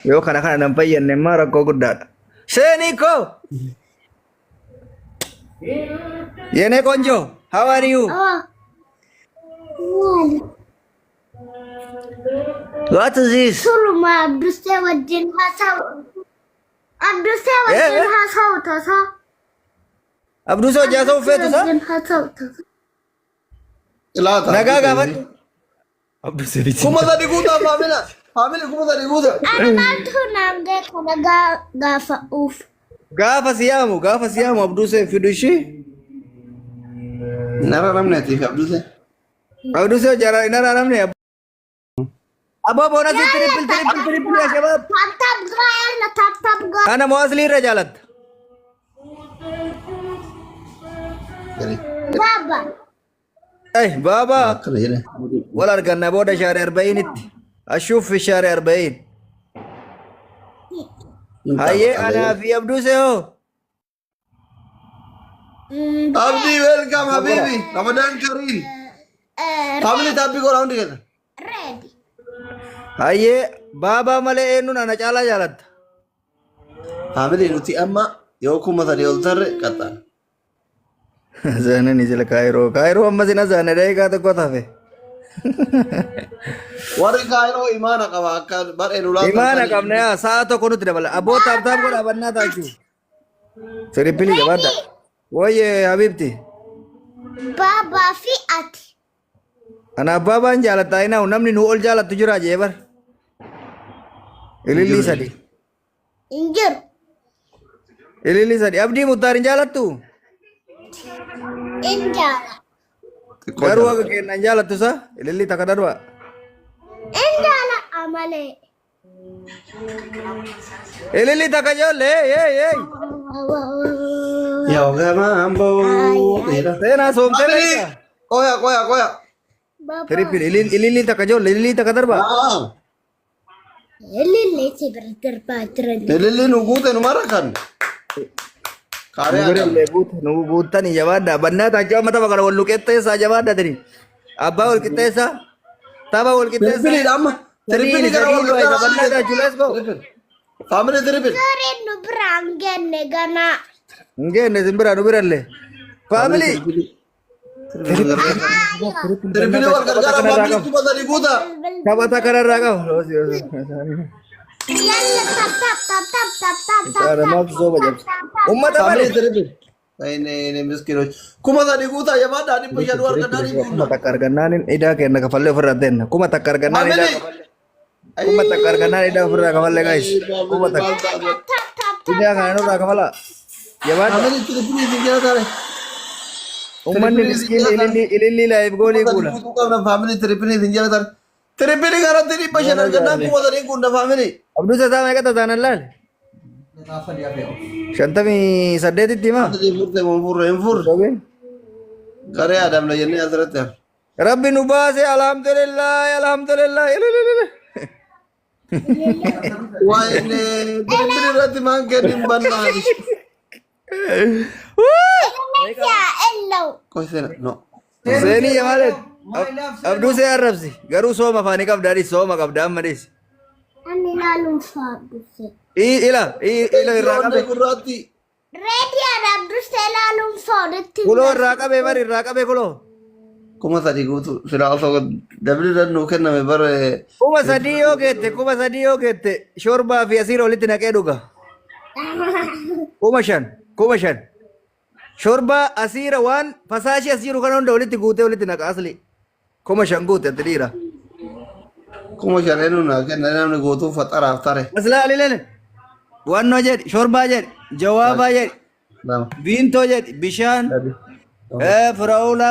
Yo kana nampai yan mara ko gudda. Seniko. Yene konjo. How are you? Oh, one. What is this? Surma Abdussawadin Hasaw. Abdussawadin Hasaw Tasa. Abdu so jaso fetu sa? Hasaw Tasa. Ilata. Naga gafat. Abdu seri. Kuma tadi guta famila. Famila kuma tadi guta. Ana nantu nange kana gafa uf. Gafa siyamu Abdu se fidushi. Nara ramne ti Abdul se. Abdu se jara inara namne. Aba bona se triple ya shabab. Tap gaya na tap ga. Ana mawasli rajalat. Jadi. Baba. بابا Kali ya. ولا رجعنا بودا شهر 40 اشوف في شهر 40 هاي انا في ابدو سهو Abdi welcome Habibi. Ramadan Kareem. Family tapi kau round kita. Ready. هاي بابا ملئ انو انا چالا جالت Family nuti amma yo kuma tadi ultar kata. زانه نزل كايرو اما زنا زانه رهيگا تو کو تھا Wari kairo imana kawakan bar enulat. ایمان کم نیا ساتو کو نتر بل ابو تاب تاب کو بننا تھا کیوں سری پلی جواد وہ یہ حبیبتي Baba fiat. انا بابا جالت اينا نمني نو اول جالت تجرا جيبر اليلي سدي Injur. اليلي سدي ابدي متارين جالت تو Injala. Darwa ke kenan jalan tuh sah, lili tak ada darwa. Injala amale. Lili tak aja le, Ya oke mambo. Tidak. Tena som tena. Family. Koya. Baba. Teripil, lili tak aja, lili tak ada darwa. Ah. Lele se berterpatran. Lili nunggu teh numarakan. Karya Nugure kan. lebut, nugu buta nih jawada. Banda tak jawab mata bakal walu kita sa jawada tadi. Abah ul kita sa, taba ul kita sa. Terpilih dama. Terpilih karena Terpilih waktu banda dah jelas kok. Family terpilih. Sore nu brangen negana. Enggak, nih sembara nubiran le. Family. Terpilih warga negara family cuma tadi buta. Kaba tak ada ragam. Yalla tap. Ada maksud apa? Umat apa Family nih? terpilih. Nah ini miskin. Kuma tadi buta ya mana di pesya luar negara ini. Kuma takar gananin ida kena kafalle feraden. Kuma takar gananin ida. Kuma takar gananin ida ferra kafalle guys. Kuma takar. Tap. Ida nganu ra kafalla. Jabat. Family terpilih tinggal tadi. Umman ni miskin ilili live goli gula. Family terpilih tinggal tadi. Terpilih karena tadi pesya negara kuma tadi gunda family. Abdul Salam ay kata tanan lal. Shanta mi sadde ditti ma. Tadi murte murre enfur. Sobe. Karya Adam la yenni hazrat ya. Rabbi nubase alhamdulillah. Ilili. Wah ini terpilih rati mangke dimban lagi. Indonesia ello. Kau sih no. Seni jamalet. Abdul se Arab si. Garu soma fani kaf dari soma kaf dam madis. Ani lalum fabuse. Ila rakabe. Kurati. Ready Arab lalum faudet. Kulo rakabe bari rakabe kulo. Kuma tadi gua tuh sudah alfa dabli dan nuken nama bar Kuma sadio kete. Shorba fi asiro litina keduga. Kumashan. Shorba asira wan fasashi asiru kanon da uliti gute ulitina ka asli. Kumashan gute tadira. kuma shalenu na ken na namni gua tuh fatara aftare. Asla alilene. Wanno jed, shorba jed, jawaba jed, Lama. binto jed, bishan. Tadi. Furaula.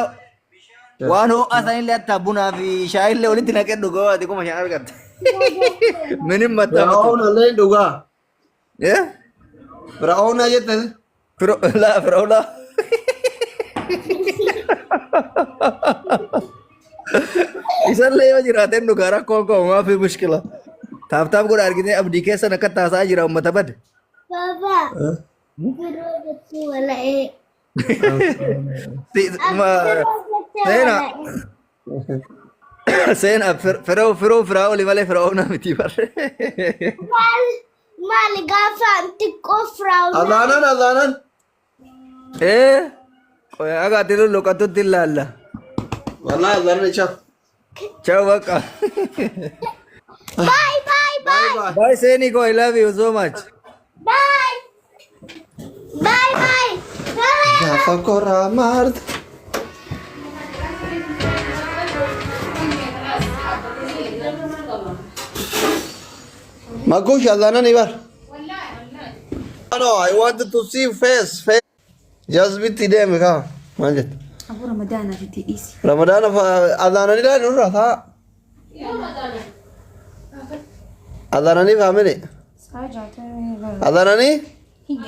Wano asain lihat tabuna fi shail le ulitina keduga ati kumashan argat. Minim mata. Firaun lain duga. Ya? Firaun aja tadi. Furaula. Isan le yo jiraten nugara ko maafi mushkila. Taap ko dar gini ab dikesa nakat tasa jira ummat abad. Baba. Guru itu wala Tena. Seenaa Firaa'ol malee Firaa'oonaa miti barre. Maali gaafa xiqqoo firaa'u. Adaanan. Qoya agaatti lolloqatutti ilaalla. Wallahi adaanan ciao. Ciao bakka. Bye. Bye Seeniko, I love you so much. Bye. Gaafa koraa maarta. Makush adaanan ibar. No, I wanted to see face. Just bitti deeme kaa. Maal jette? Abu Ramadana fiti isi. Ramadaan adaanan ilaa nurra taa. Adaananii faamile. Adaananii?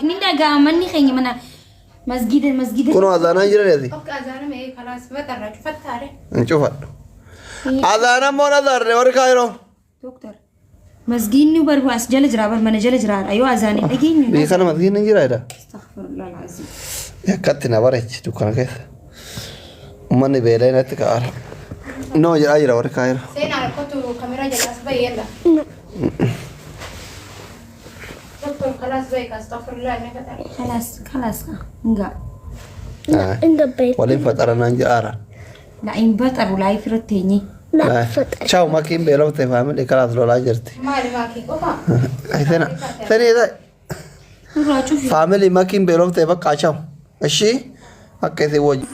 Ni daga manni kenya mana masjid. Kunoo adaanaa jiraniiti. Hin cufadhu. Adaanan moon adaarre warri kaa yeroo. Doktor. Masjid ni barbaas jala jira bar mana jala jira ayo azani dhageenyu. Bii kana masgiin hin jiraayidha. Astaghfirullah alazim. Akkatti na bareechi dukkana keessa. Uummanni beelaa natti ka'aara. Noo jedhaa jira warri kaa yeroo. Seenaa rakkootu kameeraa jalaa as bahee yalla. Doktor kalaas bahee kan astaghfirullah inni kadhate. Kalas enggak. In the bed. Waliin faxaranaan jedhaara. La in bataru la ifiroteenyi. Ciao makiin beelofte faamilii kalaas lolaa jirti. Maali maakii qofa? Sanii ta'e. Raachu fi Faamilii makiin beelofte bakka ciao. Ishii akka isin wajji.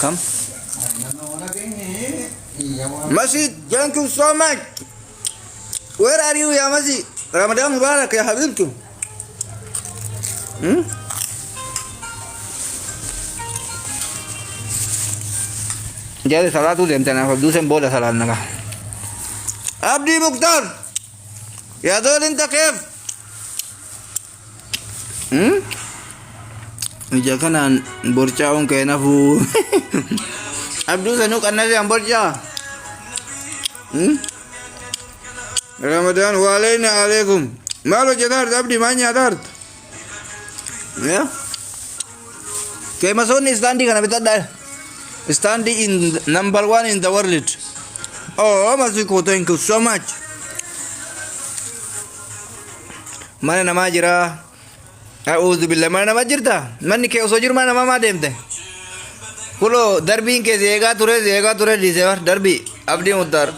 Come. Masjid, thank you so much. Where are you ya Masjid? Ramadan Mubarak ya Habibtu. Jadi salah tu dem tanah dusen bola salah naga. Abdi Mukhtar. Ya dol inta kif? Ija kanan borcaun kayak nafu. Abdul Sanuk anak yang borca. Ramadan walaina alaikum. Malo jadar abdi manya dar. Ya. Kayak masuk ni standi kan abis tadi. Standing in number 1 in the world. Oh, Masiko, thank you so much. Mana nama jira? Auzubillah, mana nama jirta? Mani ke usojir mana mama demte? Kulo darbi ke zega ture di sevar darbi. Abdi Mukhtar.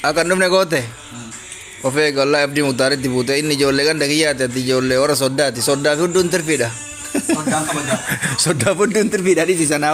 Akan dumne gote. Ofe galla abdi Mukhtar tibute ini jolle kan dagiya ti jolle ora sodda fi dun terfida. Sodda pun dun terfida di sana.